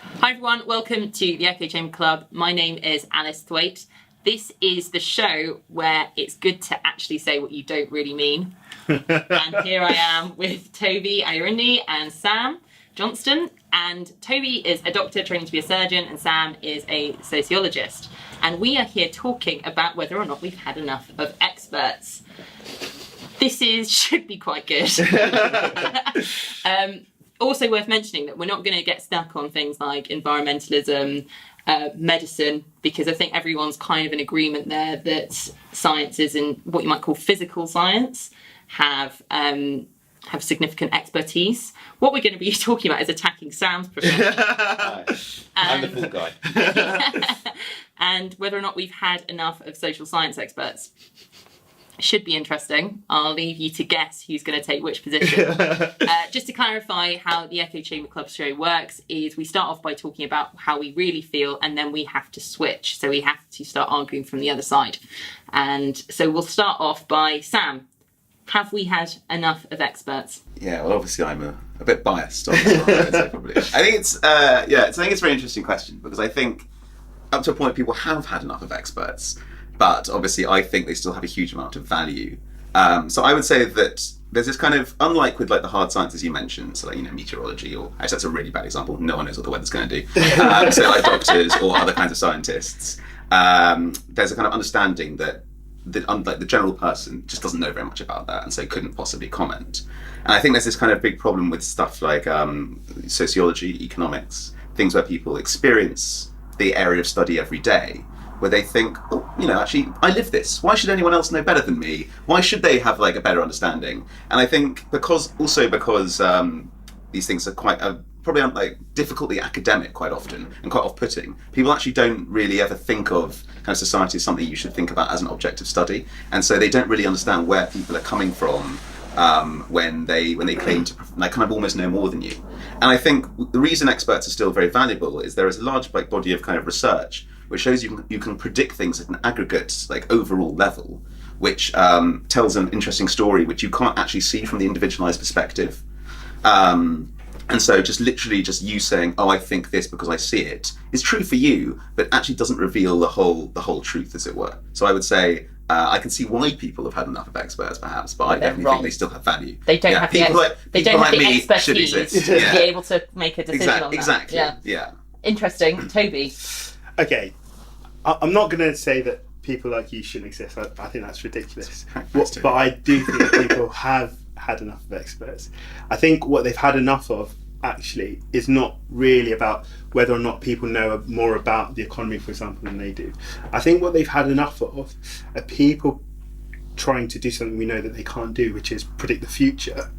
Hi everyone, welcome to the Echo Chamber Club. My name is Alice Thwaite. This is the show where it's good to actually say what you don't really mean. And here I am with Tobi, Ayorinde and Sam, Johnston. And Tobi is a doctor training to be a surgeon and Sam is a sociologist. And we are here talking about whether or not we've had enough of experts. Should be quite good. Also worth mentioning that we're not going to get stuck on things like environmentalism, medicine, because I think everyone's kind of in agreement there that sciences and what you might call physical science have significant expertise. What we're going to be talking about is attacking Sam's profession. I'm the cool guy. And whether or not we've had enough of social science experts. Should be interesting. I'll leave you to guess who's going to take which position. Just to clarify how the Echo Chamber Club show works is we start off by talking about how we really feel and then we have to switch. So we have to start arguing from the other side. And so we'll start off by Sam. Have we had enough of experts? Yeah, well, obviously I'm a bit biased on this one, I would say probably. I think it's a very interesting question because I think up to a point people have had enough of experts. But obviously, I think they still have a huge amount of value. So I would say that there's this kind of, unlike with like the hard sciences you mentioned, so like, meteorology, or actually that's a really bad example. No one knows what the weather's going to do. So like doctors or other kinds of scientists, there's a kind of understanding that the general person just doesn't know very much about that, and so couldn't possibly comment. And I think there's this kind of big problem with stuff like sociology, economics, things where people experience the area of study every day, where they think, actually, I live this. Why should anyone else know better than me? Why should they have like a better understanding? And I think because these things are probably like difficultly academic quite often and quite off-putting, people actually don't really ever think of kind of society as something you should think about as an object of study. And so they don't really understand where people are coming from when they claim to kind of almost know more than you. And I think the reason experts are still very valuable is there is a large body of kind of research which shows you can predict things at an aggregate, like overall level, which tells an interesting story which you can't actually see from the individualized perspective. And so just you saying, I think this because I see it, is true for you, but actually doesn't reveal the whole truth, as it were. So I would say, I can see why people have had enough of experts, perhaps, but I definitely think they still have value. They don't have the expertise to be able to make a decision on that. Exactly. Yeah. Interesting. Tobi. Okay, I'm not going to say that people like you shouldn't exist. I think that's ridiculous. But I do think that people have had enough of experts. I think what they've had enough of actually is not really about whether or not people know more about the economy, for example, than they do. I think what they've had enough of are people trying to do something we know that they can't do, which is predict the future.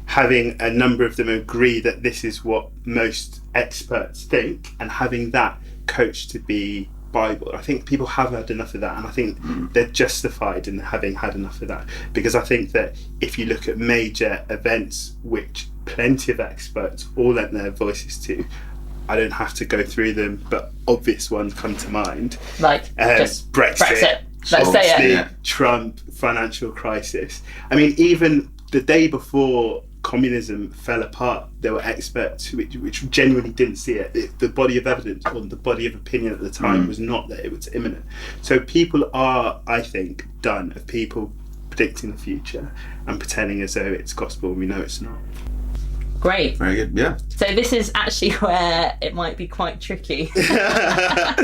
Having a number of them agree that this is what most experts think, and having that coached to be Bible. I think people have had enough of that, and I think they're justified in having had enough of that, because I think that if you look at major events which plenty of experts all lent their voices to, I don't have to go through them, but obvious ones come to mind, like just Brexit. Let's say it. Trump, financial crisis. I mean, even the day before communism fell apart, there were experts which genuinely didn't see it. The body of evidence or the body of opinion at the time was not there, it was imminent. So people are, I think, done of people predicting the future and pretending as though it's gospel when we know it's not. Great. Very good, yeah. So this is actually where it might be quite tricky.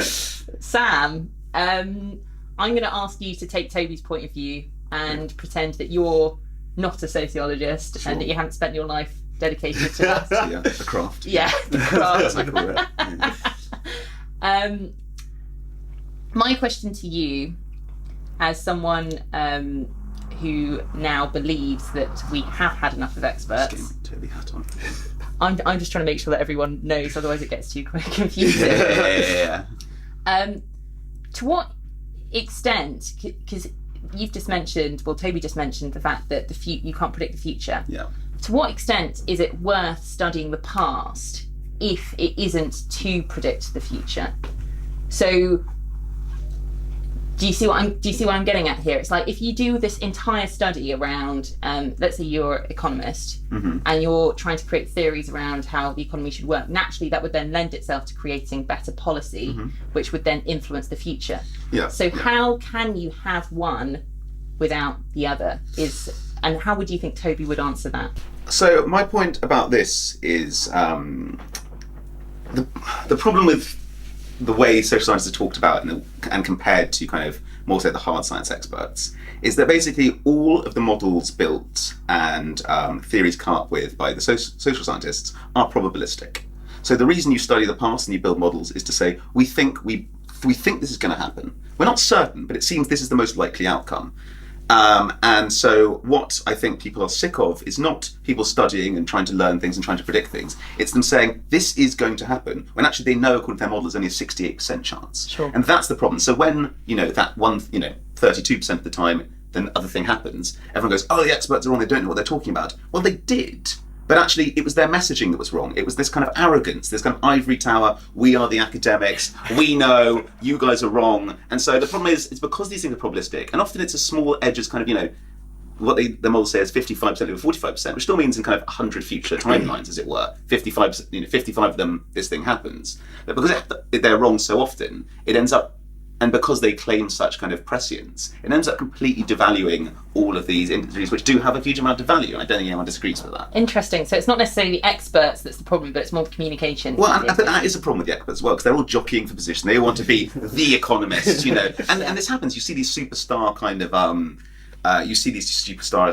Sam, I'm going to ask you to take Tobi's point of view and pretend that you're not a sociologist and that you haven't spent your life dedicated to that. Yeah, the craft. Yeah, the craft. My question to you, as someone who now believes that we have had enough of experts. Tobi hat on. I'm just trying to make sure that everyone knows, otherwise it gets too confusing. Yeah. To what extent, because you've just mentioned, Tobi just mentioned the fact that you can't predict the future. Yeah. To what extent is it worth studying the past if it isn't to predict the future? So Do you see what I'm getting at here? It's like if you do this entire study around, let's say you're an economist, and you're trying to create theories around how the economy should work. Naturally, that would then lend itself to creating better policy, which would then influence the future. Yeah. So how can you have one without the other? And how would you think Toby would answer that? So my point about this is the problem with the way social science is talked about and compared to kind of more so the hard science experts is that basically all of the models built and theories come up with by the social scientists are probabilistic. So the reason you study the past and you build models is to say we think this is going to happen. We're not certain, but it seems this is the most likely outcome. And so what I think people are sick of is not people studying and trying to learn things and trying to predict things. It's them saying this is going to happen when actually they know according to their model there's only a 68% chance. Sure. And that's the problem. So when, that 32% of the time, then the other thing happens, everyone goes, oh, the experts are wrong, they don't know what they're talking about. Well, they did. But actually, it was their messaging that was wrong. It was this kind of arrogance, this kind of ivory tower. We are the academics. We know. You guys are wrong. And so the problem is, it's because these things are probabilistic, and often it's a small edges kind of, what the model says 55% over 45%, which still means in kind of 100 future timelines, as it were. 55 of them, this thing happens. But because they're wrong so often, it ends up. And because they claim such kind of prescience, it ends up completely devaluing all of these industries which do have a huge amount of value, and I don't think anyone disagrees with that. Interesting. So it's not necessarily the experts that's the problem, but it's more the communication. Well, but that is a problem with the experts as well, because they're all jockeying for position. They all want to be the economist, And this happens. You see these superstar kind of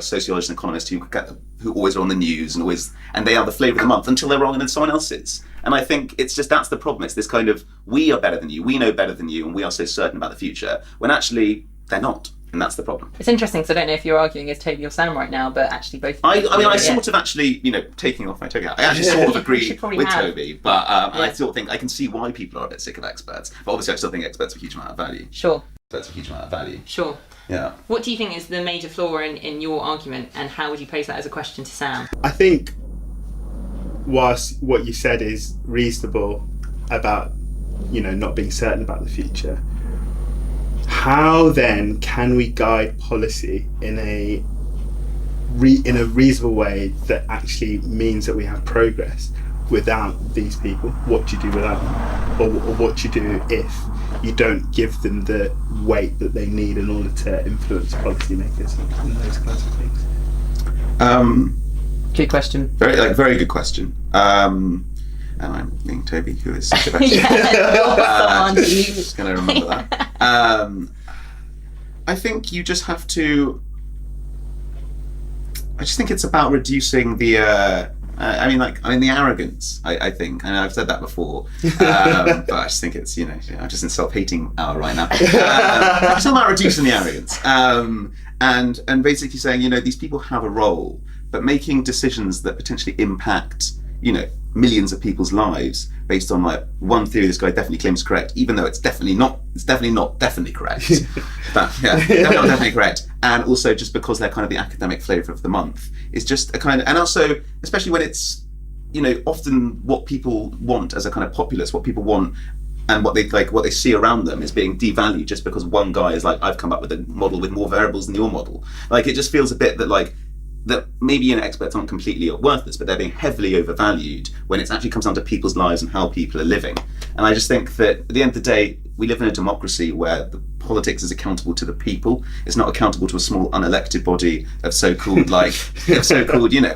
sociologists and economists who always are on the news and they are the flavour of the month until they're wrong and then someone else is. And I think it's just that's the problem. It's this kind of we are better than you, we know better than you, and we are so certain about the future when actually they're not, and that's the problem. It's interesting because I don't know if you're arguing as Toby or Sam right now, but actually both. I sort of actually taking off my Toby hat. I actually sort of agree with Toby, but I sort of think I can see why people are a bit sick of experts. But obviously, I still think experts have a huge amount of value. Sure. That's a huge amount of value. Sure. Yeah. What do you think is the major flaw in your argument, and how would you pose that as a question to Sam? I think whilst what you said is reasonable about, not being certain about the future, how then can we guide policy in a reasonable way that actually means that we have progress without these people? What do you do without them? Or what do you do if you don't give them the weight that they need in order to influence policymakers and those kinds of things? Good question. Very good question. And I'm being Toby, who is sick of just going to remember that. I think you just have to. I just think it's about reducing the. The arrogance. I think, and I've said that before, but I just think it's I'm just in self-hating hour right now. It's about reducing the arrogance, and basically saying these people have a role, but making decisions that potentially impact millions of people's lives based on one theory this guy definitely claims correct, even though it's definitely not definitely correct. But definitely correct. And also just because they're kind of the academic flavour of the month is just a kind of, and also especially when it's often what people want as a kind of populace, what people want and what they see around them is being devalued just because one guy is I've come up with a model with more variables than your model. It just feels a bit that maybe experts aren't completely worthless, but they're being heavily overvalued when it actually comes down to people's lives and how people are living. And I just think that at the end of the day, we live in a democracy where the politics is accountable to the people. It's not accountable to a small unelected body of so-called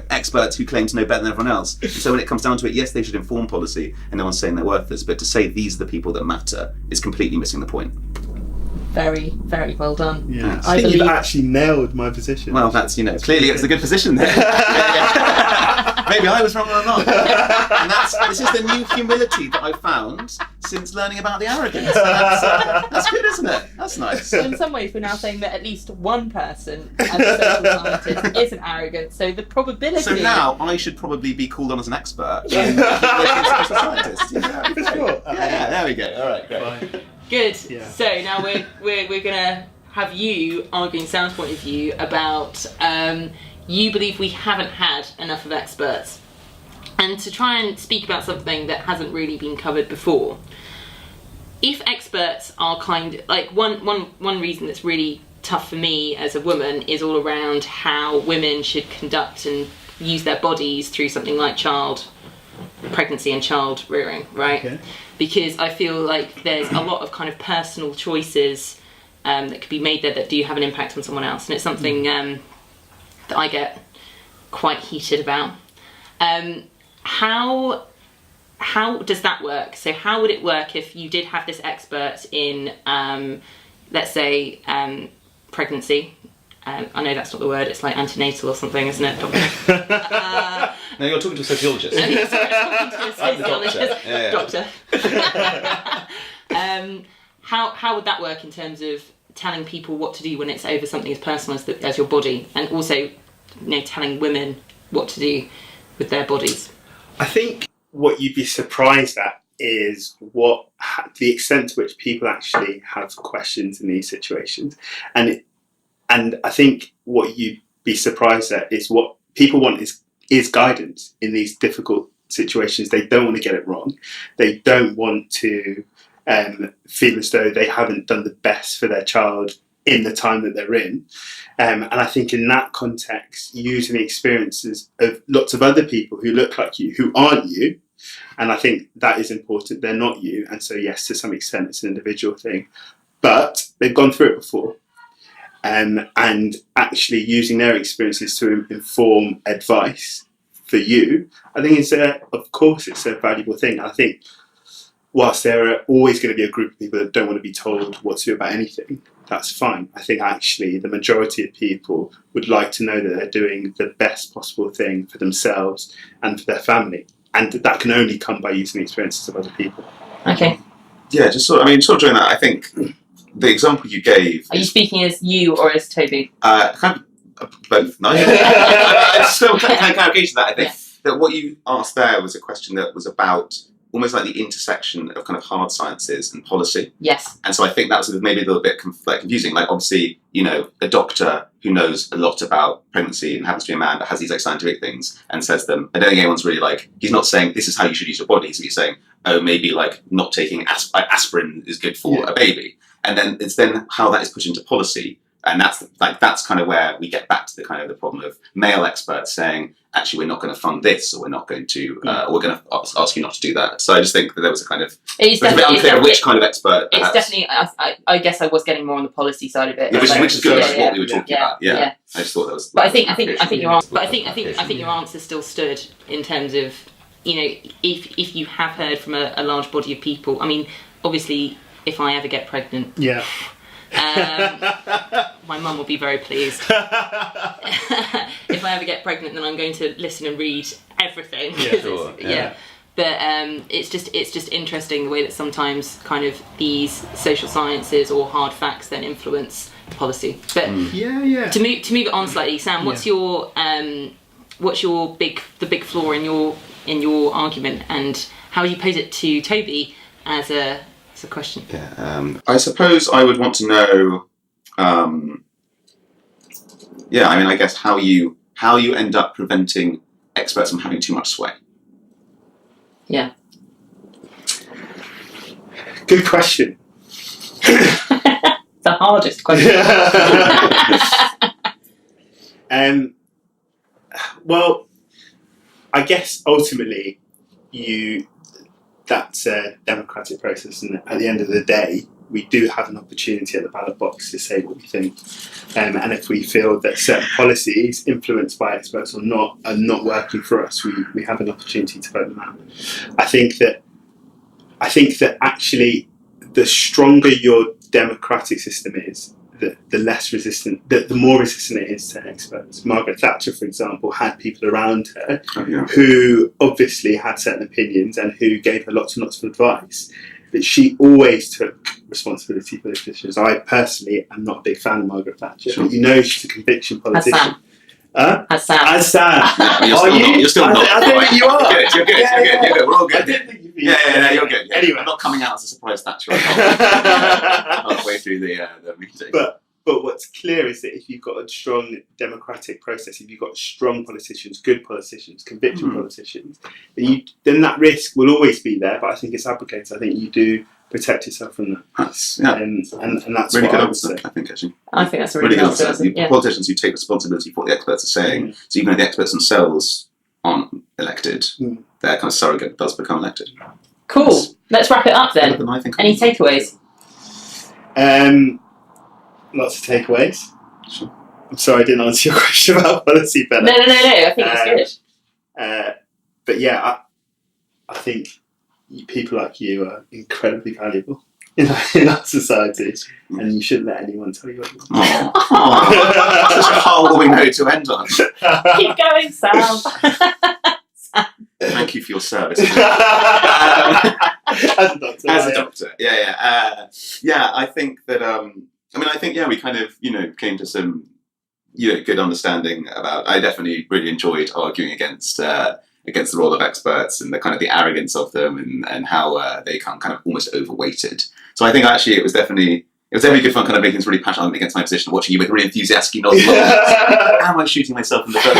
experts who claim to know better than everyone else. And so when it comes down to it, yes, they should inform policy, and no one's saying they're worthless, but to say these are the people that matter is completely missing the point. Very, very well done. Yeah. I think you've actually nailed my position. Well, that's clearly it's a good position there. Maybe I was wrong or not. And this is the new humility that I found since learning about the arrogance. That's good, isn't it? That's nice. So in some ways, we're now saying that at least one person as a social scientist isn't arrogant. So the probability. So now I should probably be called on as an expert in social scientist. Yeah, for sure. Yeah, there we go. All right, great. Good. Yeah. So now we're gonna have you arguing Sam's point of view about you believe we haven't had enough of experts, and to try and speak about something that hasn't really been covered before. if experts are one reason that's really tough for me as a woman is all around how women should conduct and use their bodies through something like pregnancy and child rearing, right? Okay. Because I feel like there's a lot of kind of personal choices that could be made there that do have an impact on someone else, and it's something that I get quite heated about. How does that work? So how would it work if you did have this expert in, let's say, pregnancy? I know that's not the word, it's like antenatal or something, isn't it, doctor? No, you're talking to a sociologist. Sorry, I'm talking to a sociologist. Doctor. How would that work in terms of telling people what to do when it's over something as personal as your body, and also, telling women what to do with their bodies? I think what you'd be surprised at is the extent to which people actually have questions in these situations, and I think what you'd be surprised at is what people want is guidance in these difficult situations. They don't want to get it wrong. They don't want to feel as though they haven't done the best for their child in the time that they're in. And I think in that context, using the experiences of lots of other people who look like you, who aren't you, and I think that is important. They're not you. And so, yes, to some extent, it's an individual thing. But they've gone through it before. And actually using their experiences to inform advice for you, I think of course it's a valuable thing. I think whilst there are always going to be a group of people that don't want to be told what to do about anything, that's fine. I think actually the majority of people would like to know that they're doing the best possible thing for themselves and for their family. And that can only come by using the experiences of other people. Okay. Yeah, sort of during that, I think the example you gave... Are you speaking as you or as Toby? Kind of both. No, I still kind of engage that. I think that what you asked there was a question that was about almost like the intersection of kind of hard sciences and policy. Yes. And so I think that's maybe a little bit confusing. Like, obviously, a doctor who knows a lot about pregnancy and happens to be a man but has these scientific things and says them, I don't think anyone's really he's not saying this is how you should use your body. So he's saying, oh, maybe not taking aspirin is good for a baby. And then it's how that is put into policy. And that's kind of where we get back to the kind of the problem of male experts saying, actually, we're not going to fund this, or we're not going to, or we're going to ask you not to do that. So I just think that there was a kind of, it's a bit unclear which kind of expert. It's definitely, I guess I was getting more on the policy side of it. Yeah, which is good. That's what we were talking about. Yeah. I just thought that was. But I think your answer still stood in terms of, if you have heard from a large body of people. I mean, obviously, if I ever get pregnant. Yeah. My mum will be very pleased. If I ever get pregnant, then I'm going to listen and read everything. Yeah. But it's just interesting the way that sometimes kind of these social sciences or hard facts then influence policy. But to move it on slightly, Sam, what's your big flaw in your argument, and how do you pose it to Toby as a question? Yeah, I suppose I would want to know. I guess how you end up preventing experts from having too much sway. Yeah. Good question. The hardest question. Well, I guess ultimately that's a democratic process, and at the end of the day, we do have an opportunity at the ballot box to say what we think. And if we feel that certain policies influenced by experts or not are not working for us, we have an opportunity to vote them out. I think that actually the stronger your democratic system is, the less resistant, the more resistant it is to experts. Margaret Thatcher, for example, had people around her who obviously had certain opinions and who gave her lots and lots of advice. But she always took responsibility for those decisions. I personally am not a big fan of Margaret Thatcher. Sure. But she's a conviction politician. As Sam. You're still not. I think you are. You're good. We're all good. I didn't think you'd be. Yeah, you're good. Yeah. Anyway, I'm not coming out as a surprise Thatcher. Halfway through the meeting. But what's clear is that if you've got a strong democratic process, if you've got strong politicians, good politicians, conviction politicians, then that risk will always be there. But I think it's abrogated. I think you do protect yourself from that. That's, yeah. And that's really what good I would answer, say. I think, actually. I think that's a really good answer. Yeah. Politicians who take responsibility for what the experts are saying, so even though the experts themselves aren't elected, their kind of surrogate does become elected. Cool. Let's wrap it up then. Any takeaways? Lots of takeaways. Sure. I'm sorry I didn't answer your question about policy better. No. I think it's good. But yeah, I think people like you are incredibly valuable in our society, and you shouldn't let anyone tell you anything. Such a heartwarming note to end on. Keep going, Sam. Thank you for your service. As a doctor. As a doctor, yeah. I think that. I think we kind of came to some good understanding about. I definitely really enjoyed arguing against the role of experts and the kind of the arrogance of them and how they kind of almost overweighted. So I think actually it was definitely good fun, kind of making this really passionate argument against my position, watching you make really enthusiastic nods. Am I shooting myself in the foot?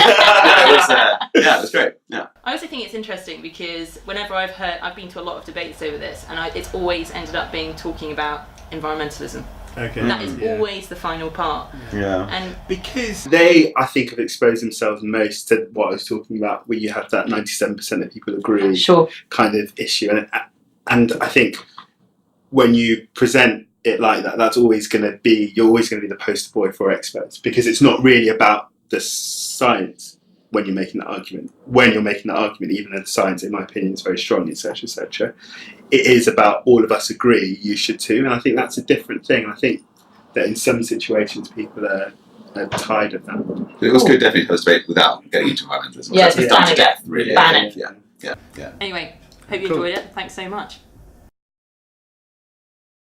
It was great. Yeah. I also think it's interesting because whenever I've been to a lot of debates over this, and it's always ended up talking about environmentalism. Okay. That is always the final part. Yeah. And because they, I think, have exposed themselves most to what I was talking about, where you have that 97% of people agree kind of issue. And I think when you present it like that, you're always going to be the poster boy for experts, because it's not really about the science when you're making that argument. When you're making that argument, even though the science, in my opinion, is very strong, etc., etc., it is about all of us agree, you should too. And I think that's a different thing. And I think that in some situations people are tired of that. It was good, definitely, to have a debate without getting into environmentalism. Yeah, it's done to death, really. Ban it. Yeah. Anyway, hope you enjoyed it. Thanks so much.